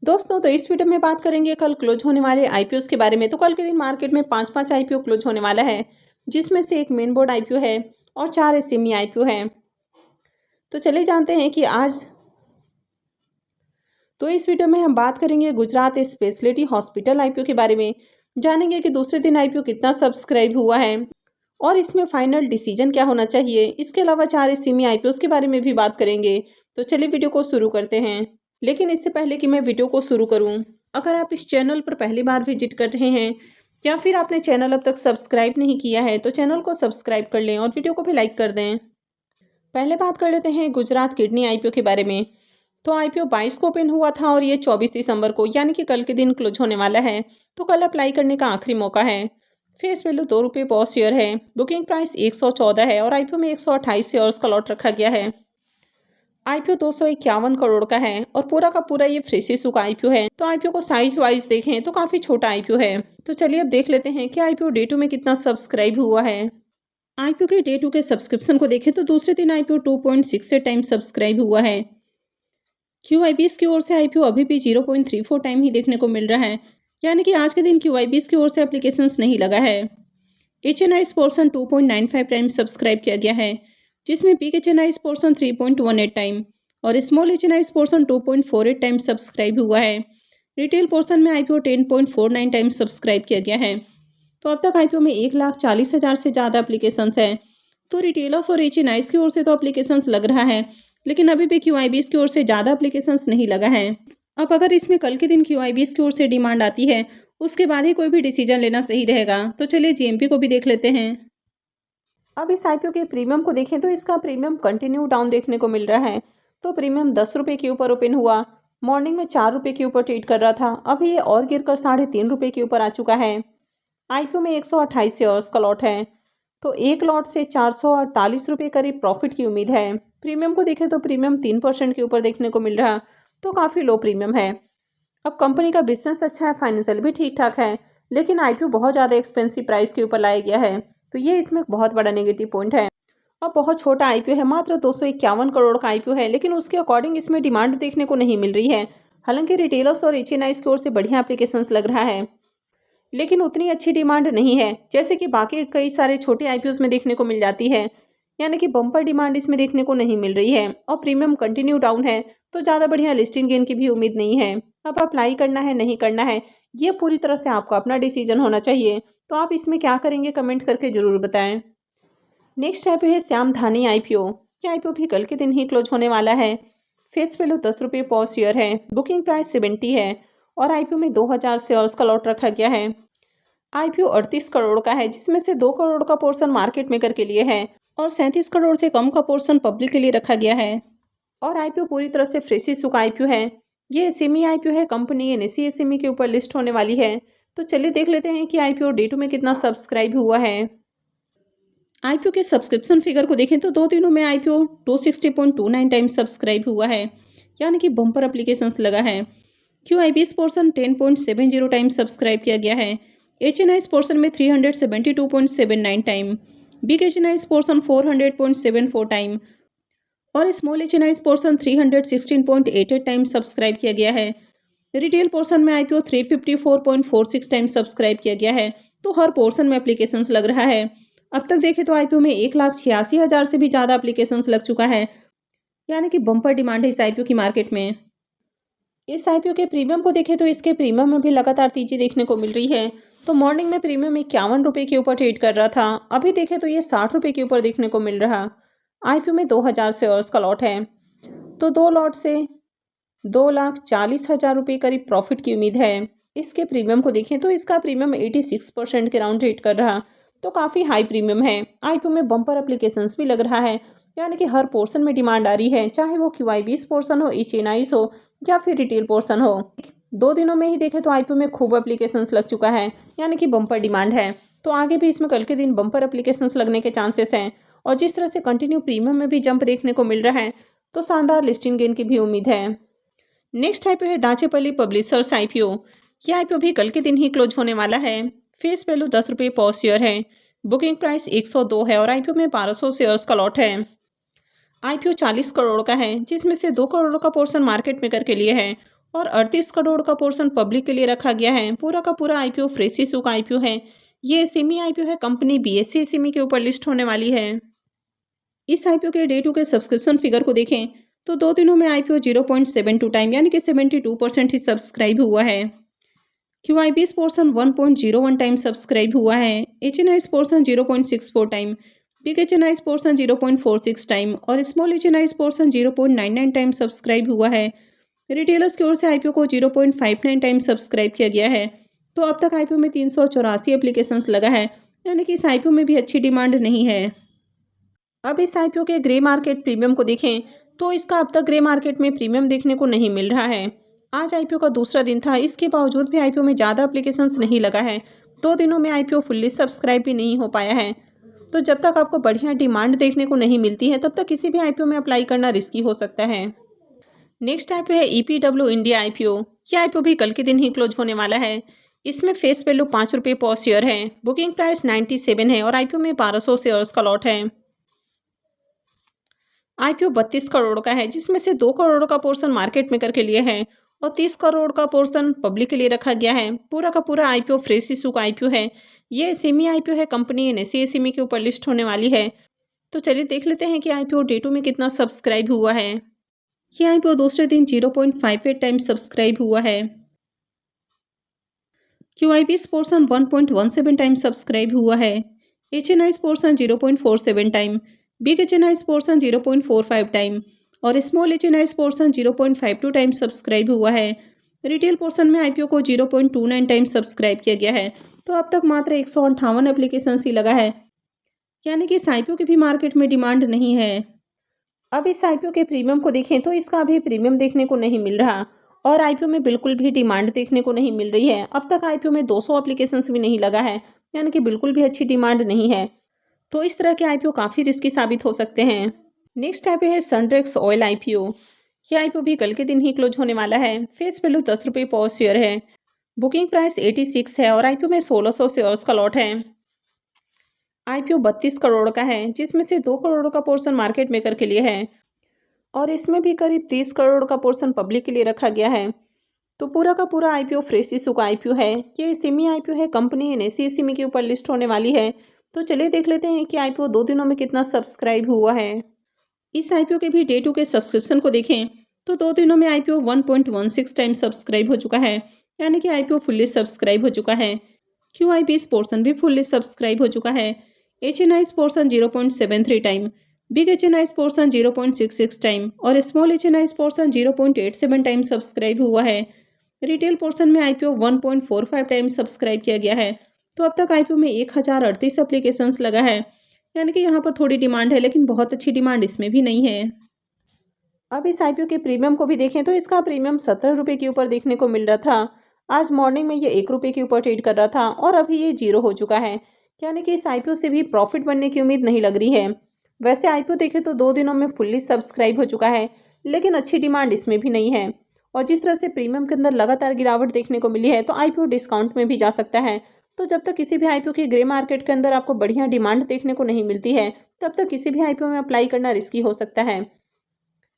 दोस्तों तो इस वीडियो में बात करेंगे कल क्लोज होने वाले आईपीओस के बारे में। तो कल के दिन मार्केट में 5 आईपीओ क्लोज होने वाला है, जिसमें से एक मेन बोर्ड आईपीओ है और 4 एसएमई आईपीओ हैं। तो चलिए जानते हैं कि आज तो इस वीडियो में हम बात करेंगे गुजरात स्पेशलिटी हॉस्पिटल आईपीओ के बारे में। जानेंगे कि दूसरे दिन आईपीओ कितना सब्सक्राइब हुआ है और इसमें फाइनल डिसीजन क्या होना चाहिए। इसके अलावा 4 एसएमई आईपीओस के बारे में भी बात करेंगे। तो चलिए वीडियो को शुरू करते हैं। लेकिन इससे पहले कि मैं वीडियो को शुरू करूं, अगर आप इस चैनल पर पहली बार विजिट कर रहे हैं या फिर आपने चैनल अब तक सब्सक्राइब नहीं किया है तो चैनल को सब्सक्राइब कर लें और वीडियो को भी लाइक कर दें। पहले बात कर लेते हैं गुजरात किडनी आईपीओ के बारे में। तो आईपीओ 22 को ओपन हुआ था और ये 24 दिसंबर को यानी कि कल के दिन क्लोज होने वाला है। तो कल अप्लाई करने का आखिरी मौका है। फेस वैल्यू ₹2 पर शेयर है। बुकिंग प्राइस 114 है और आईपीओ में 128 शेयर्स का लॉट रखा गया है। आईपीओ 251 करोड़ का है और पूरा का पूरा ये फ्रेश इशू का आईपीओ है। तो आईपीओ को साइज वाइज देखें तो काफी छोटा आईपीओ है। तो चलिए अब देख लेते हैं कि आईपीओ डे 2 में कितना सब्सक्राइब हुआ है। आईपीओ के डे 2 के सब्सक्रिप्शन को देखें तो दूसरे दिन आईपीओ 2.68 टाइम सब्सक्राइब हुआ है। क्यूआईबीएस की ओर से आईपीओ अभी भी 0.34 टाइम ही देखने को मिल रहा है, यानी कि आज के दिन क्यूआईबीएस की ओर से एप्लीकेशंस नहीं लगा है। एचएनआई पोर्सन 2.95 टाइम सब्सक्राइब किया गया है, जिसमें बिग एचएनआई पोर्सन 3.18 टाइम और small HNI portion 2.48 time subscribe हुआ है। रिटेल पोर्सन में आईपीओ 10.49 टाइम सब्सक्राइब किया गया है। तो अब तक आईपीओ में 1,40,000 से ज़्यादा एप्लीकेशंस हैं। तो रिटेलर्स और एचएनआईज की ओर से तो एप्लीकेशंस लग रहा है, लेकिन अभी भी क्यूआईबीएस की ओर से ज़्यादा एप्लीकेशंस नहीं लगा है। अब अगर इसमें कल के दिन क्यूआईबीएस की ओर से डिमांड आती है, उसके बाद ही कोई भी डिसीजन लेना सही रहेगा। तो चलिए जीएमपी को भी देख लेते हैं। अब इस आईपीओ के प्रीमियम को देखें तो इसका प्रीमियम कंटिन्यू डाउन देखने को मिल रहा है। तो प्रीमियम ₹10 के ऊपर ओपन हुआ। मॉर्निंग में ₹4 के ऊपर ट्रेड कर रहा था, अभी ये और गिरकर ₹3.5 के ऊपर आ चुका है। आईपीओ में 128 शेयर्स का लॉट है। तो एक लॉट से ₹448 करीब प्रॉफिट की उम्मीद है। प्रीमियम को देखें तो प्रीमियम 3% के ऊपर देखने को मिल रहा, तो काफ़ी लो प्रीमियम है। अब कंपनी का बिजनेस अच्छा है, फाइनेंशियल भी ठीक ठाक है, लेकिन आईपीओ बहुत ज़्यादा एक्सपेंसिव प्राइस के ऊपर लाया गया है। तो ये इसमें बहुत बड़ा नेगेटिव पॉइंट है। अब बहुत छोटा आईपीओ है, मात्र 251 करोड़ का आईपीओ है, लेकिन उसके अकॉर्डिंग इसमें डिमांड देखने को नहीं मिल रही है। हालांकि रिटेलर्स और एचएनआईज की ओर से बढ़िया एप्लीकेशंस लग रहा है, लेकिन उतनी अच्छी डिमांड नहीं है जैसे कि बाकी कई सारे छोटे आईपीओस में देखने को मिल जाती है। यानी कि बम्पर डिमांड इसमें देखने को नहीं मिल रही है और प्रीमियम कंटिन्यू डाउन है, तो ज़्यादा बढ़िया लिस्टिंग गेन की भी उम्मीद नहीं है। अब अप्लाई करना है नहीं करना है, ये पूरी तरह से आपका अपना डिसीजन होना चाहिए। तो आप इसमें क्या करेंगे कमेंट करके ज़रूर बताएं। नेक्स्ट आईपीओ है श्याम धानी आईपीओ। ये आईपीओ भी कल के दिन ही क्लोज होने वाला है। फेस वैल्यू ₹10 पर शेयर है। बुकिंग प्राइस 70 है और आईपीओ में 2000 शेयर्स का लॉट रखा गया है। आईपीओ 38 करोड़ का है, जिसमें से 2 करोड़ का पोर्शन मार्केट मेकर के लिए है और 37 करोड़ से कम का पोर्शन पब्लिक के लिए रखा गया है। और आईपीओ पूरी तरह से फ्रेश इशू का आईपीओ है। ये एसएमई आईपीओ है, कंपनी एनएसई एसएमई के ऊपर लिस्ट होने वाली है। तो चलिए देख लेते हैं कि आईपीओ डे 2 में कितना सब्सक्राइब हुआ है। आईपीओ के सब्सक्रिप्शन फिगर को देखें तो 2 दिनों में आईपीओ 260.29 टाइम सब्सक्राइब हुआ है, यानी कि बम्पर एप्लीकेशंस लगा है। क्यूआईबीएस पोर्शन 10.70 टाइम सब्सक्राइब किया गया है। एचएनआई पोर्शन में 372.79 time, big HNI portion 400.74 time और small HNI portion 316.88 time subscribe किया गया है। रिटेल पोर्शन में आईपीओ 354.46 टाइम सब्सक्राइब किया गया है। तो हर पोर्शन में एप्लीकेशंस लग रहा है। अब तक देखें तो आईपीओ में 1,86,000 से भी ज़्यादा एप्लीकेशंस लग चुका है, यानी कि बम्पर डिमांड है इस आईपीओ की मार्केट में। इस आईपीओ के प्रीमियम को देखें तो इसके प्रीमियम में भी लगातार तेजी देखने को मिल रही है। तो मॉर्निंग में प्रीमियम ₹51 के ऊपर ट्रेड कर रहा था, अभी देखें तो ये ₹60 के ऊपर देखने को मिल रहा। आईपीओ में 2000 शेयर्स का लॉट है। तो 2 लॉट से ₹2,40,000 करीब प्रॉफिट की उम्मीद है। इसके प्रीमियम को देखें तो इसका प्रीमियम 86% के राउंड ट्रेड कर रहा, तो काफ़ी हाई प्रीमियम है। आईपीओ में बम्पर एप्लीकेशंस भी लग रहा है, यानी कि हर पोर्शन में डिमांड आ रही है, चाहे वो क्यूआईबीएस पोर्शन हो, एचएनआईज हो या फिर रिटेल पोर्शन हो। 2 दिनों में ही देखें तो आईपीओ में खूब एप्लीकेशंस लग चुका है, यानी कि बम्पर डिमांड है। तो आगे भी इसमें कल के दिन बम्पर एप्लीकेशंस लगने के चांसेस हैं और जिस तरह से कंटिन्यू प्रीमियम में भी जंप देखने को मिल रहा है, तो शानदार लिस्टिंग गेन की भी उम्मीद है। नेक्स्ट आईपीओ है दाचेपल्ली पब्लिशर्स आईपीओ। यह आईपीओ भी कल के दिन ही क्लोज होने वाला है। फेस वैल्यू ₹10 पर शेयर है। बुकिंग प्राइस 102 है और आईपीओ में 1200 शेयर्स का लॉट है। आईपीओ 40 करोड़ का है, जिसमें से 2 करोड़ का पोर्शन मार्केट मेकर के लिए है और 38 करोड़ का पोर्शन पब्लिक के लिए रखा गया है। पूरा का पूरा आईपीओ फ्रेश इशू का आईपीओ है। ये सेमी आईपीओ है, कंपनी बीएसई सेमी के ऊपर लिस्ट होने वाली है। इस आईपीओ के डे टू के सब्सक्रिप्शन फिगर को देखें तो 2 दिनों में आईपीओ 0.72 टाइम यानी कि 72% ही सब्सक्राइब हुआ है। क्यूआईबीस पोर्शन 1.01 टाइम सब्सक्राइब हुआ है। HNIs portion 0.64 time, big HNIs portion 0.46 time और small HNIs portion 0.99 time subscribe हुआ है। रिटेलर्स की ओर से आईपीओ को 0.59 टाइम सब्सक्राइब किया गया है। तो अब तक आईपीओ में 384 एप्लीकेशंस लगा है, यानी कि इस आईपीओ में भी अच्छी डिमांड नहीं है। अब इस आईपीओ के ग्रे मार्केट प्रीमियम को देखें तो इसका अब तक ग्रे मार्केट में प्रीमियम देखने को नहीं मिल रहा है। आज आईपीओ का दूसरा दिन था, इसके बावजूद भी आईपीओ में ज़्यादा एप्लीकेशंस नहीं लगा है। 2 दिनों में आईपीओ फुल्ली सब्सक्राइब भी नहीं हो पाया है। तो जब तक आपको बढ़िया डिमांड देखने को नहीं मिलती है तब तक किसी भी आईपीओ में अप्लाई करना रिस्की हो सकता है। नेक्स्ट आईपीओ है ईपीडब्ल्यू इंडिया आईपीओ। यह आईपीओ भी कल के दिन ही क्लोज होने वाला है। इसमें फेस वैल्यू 5 रुपये पर शेयर है। बुकिंग प्राइस 97 है और आईपीओ में 1200 शेयर्स का लॉट है। आईपीओ 32 करोड़ का है, जिसमें से 2 करोड़ का पोर्शन मार्केट मेकर के लिए है और 30 करोड़ का पोर्शन पब्लिक के लिए रखा गया है। पूरा का पूरा आईपीओ फ्रेश इशू का आईपीओ है। ये सेमी आईपीओ है, कंपनी एनएसई सेमी के ऊपर लिस्ट होने वाली है। तो चलिए देख लेते हैं कि आईपीओ डे 2 में कितना सब्सक्राइब हुआ है। ये आईपीओ दूसरे दिन 0.58 टाइम सब्सक्राइब हुआ है। क्यूआईबीस पोर्शन 1.17 टाइम सब्सक्राइब हुआ है। HNIs portion 0.47 time, big HNIs portion 0.45 time और small HNIs portion 0.52 time subscribe हुआ है। रिटेल पोर्शन में आईपीओ को 0.29 टाइम सब्सक्राइब किया गया है। तो अब तक मात्र 158 एप्लीकेशन ही लगा है, यानी कि इस आईपीओ की भी मार्केट में डिमांड नहीं है। अब इस आईपीओ के प्रीमियम को देखें तो इसका अभी प्रीमियम देखने को नहीं मिल रहा और आईपीओ में बिल्कुल भी डिमांड देखने को नहीं मिल रही है। अब तक आईपीओ में 200 एप्लीकेशंस भी नहीं लगा है, यानी कि बिल्कुल भी अच्छी डिमांड नहीं है। तो इस तरह के आईपीओ काफ़ी रिस्की साबित हो सकते हैं। नेक्स्ट आईपीओ है सनड्रेक्स ऑयल आईपीओ। यह आईपीओ भी कल के दिन ही क्लोज होने वाला है। फेस वैल्यू 10 रुपये पर शेयर है। बुकिंग प्राइस 86 है और आईपीओ में 1600 शेयर्स का लॉट है। आईपीओ 32 करोड़ का है, जिसमें से 2 करोड़ का पोर्शन मार्केट मेकर के लिए है और इसमें भी करीब 30 करोड़ का पोर्शन पब्लिक के लिए रखा गया है। तो पूरा का पूरा आईपीओ फ्रेश इशू का आईपीओ है। ये सेमी आईपीओ है, कंपनी एनएसई सेमी के ऊपर लिस्ट होने वाली है। तो चलिए देख लेते हैं कि आईपीओ 2 दिनों में कितना सब्सक्राइब हुआ है। इस आईपीओ के भी डे 2 के सब्सक्रिप्शन को देखें तो 2 दिनों में आईपीओ 1.16 टाइम सब्सक्राइब हो चुका है, यानी कि आईपीओ फुल्ली सब्सक्राइब हो चुका है। क्यूआईबीस पोर्शन भी फुल्ली सब्सक्राइब हो चुका है। HNIs portion 0.73 time, big HNIs portion 0.66 time और small HNIs portion 0.87 time subscribe हुआ है। रिटेल पोर्शन में आईपीओ 1.45 टाइम सब्सक्राइब किया गया है। तो अब तक आईपीओ में 1038 एप्लीकेशंस लगा है, यानी कि यहाँ पर थोड़ी डिमांड है, लेकिन बहुत अच्छी डिमांड इसमें भी नहीं है। अब इस आईपीओ के प्रीमियम को भी देखें तो इसका प्रीमियम 17 रुपये के ऊपर देखने को मिल रहा था। आज मॉर्निंग में ये 1 रुपये के ऊपर ट्रेड कर रहा था और अभी ये 0 हो चुका है, यानी कि इस आईपीओ से भी प्रॉफिट बनने की उम्मीद नहीं लग रही है। वैसे आईपीओ देखें तो 2 दिनों में फुल्ली सब्सक्राइब हो चुका है, लेकिन अच्छी डिमांड इसमें भी नहीं है। और जिस तरह से प्रीमियम के अंदर लगातार गिरावट देखने को मिली है तो आईपीओ डिस्काउंट में भी जा सकता है। तो जब तक किसी भी आईपीओ की ग्रे मार्केट के अंदर आपको बढ़िया डिमांड देखने को नहीं मिलती है तब तक किसी भी आईपीओ में अप्लाई करना रिस्की हो सकता है।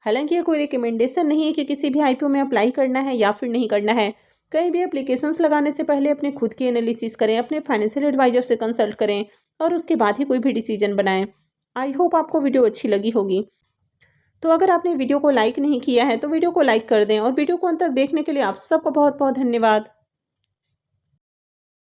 हालांकि ये कोई रिकमेंडेशन नहीं है कि किसी भी आईपीओ में अप्लाई करना है या फिर नहीं करना है। कहीं भी एप्लीकेशंस लगाने से पहले अपने खुद की एनालिसिस करें, अपने फाइनेंशियल एडवाइजर से कंसल्ट करें और उसके बाद ही कोई भी डिसीजन बनाएं। आई होप आपको वीडियो अच्छी लगी होगी। तो अगर आपने वीडियो को लाइक नहीं किया है तो वीडियो को लाइक कर दें और वीडियो को अंत तक देखने के लिए आप सबका बहुत बहुत धन्यवाद।